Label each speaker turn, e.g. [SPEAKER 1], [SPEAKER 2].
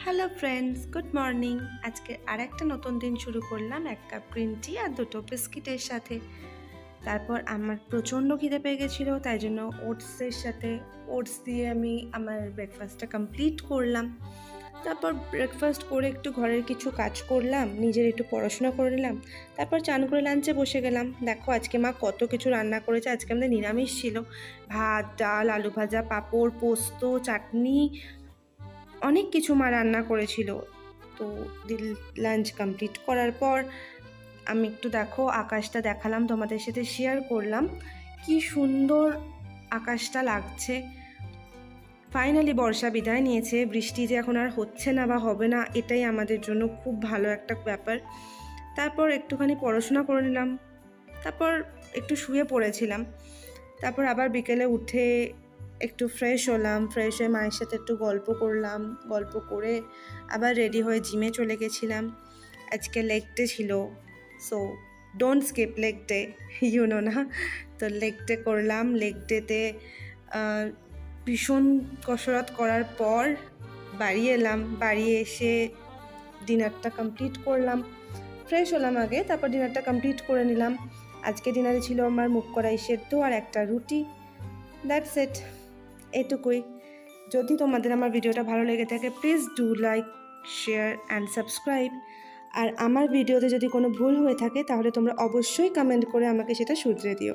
[SPEAKER 1] Hello friends, good morning. আজকে আরেকটা নতুন দিন শুরু করলাম এক কাপ গ্রিন টি আর দুটো বিস্কিটের সাথে। তারপর আমার প্রচণ্ড খিদে পেয়ে গেছিলো, তাই জন্য ওটসের সাথে ওটস দিয়ে আমি আমার ব্রেকফাস্টটা কমপ্লিট করলাম। তারপর ব্রেকফাস্ট করে একটু ঘরের কিছু কাজ করলাম, নিজের একটু পড়াশোনা করে নিলাম। তারপর চান করে লাঞ্চে বসে গেলাম। দেখো আজকে মা কত কিছু রান্না করেছে। আজকে আমাদের নিরামিষ ছিল, ভাত, ডাল, আলু ভাজা, পাঁপড়, পোস্ত, চাটনি, অনেক কিছু মা রান্না করেছিল। তো লাঞ্চ কমপ্লিট করার পর আমি একটু দেখো আকাশটা দেখালাম, তোমাদের সাথে শেয়ার করলাম কি সুন্দর আকাশটা লাগছে। ফাইনালি বর্ষা বিদায় নিয়েছে। বৃষ্টি যে এখন আর হচ্ছে না বা হবে না, এটাই আমাদের জন্য খুব ভালো একটা ব্যাপার। তারপর একটুখানি পড়াশোনা করে নিলাম, তারপর একটু শুয়ে পড়েছিলাম। তারপর আবার বিকেলে উঠে একটু ফ্রেশ হলাম, ফ্রেশ হয়ে মায়ের সাথে একটু গল্প করলাম, গল্প করে আবার রেডি হয়ে জিমে চলে গেছিলাম। আজকে লেগ ডে ছিল, so don't skip leg day, না। তো লেগ ডে করলাম। লেগ ডেতে ভীষণ কসরত করার পর বাড়ি এলাম। বাড়ি এসে ডিনারটা কমপ্লিট করলাম, ফ্রেশ হলাম আগে, তারপর ডিনারটা কমপ্লিট করে নিলাম। আজকে ডিনারে ছিল আমার মুগ কড়াই সেদ্ধ আর একটা রুটি। দ্যাটস ইট, এটুকুই। যদি তোমাদের আমার ভিডিওটা ভালো লেগে থাকে, please do like, share and subscribe. আর আমার ভিডিওতে যদি কোনো ভুল হয়ে থাকে তাহলে তোমরা অবশ্যই কমেন্ট করে আমাকে সেটা শুধরে দিও।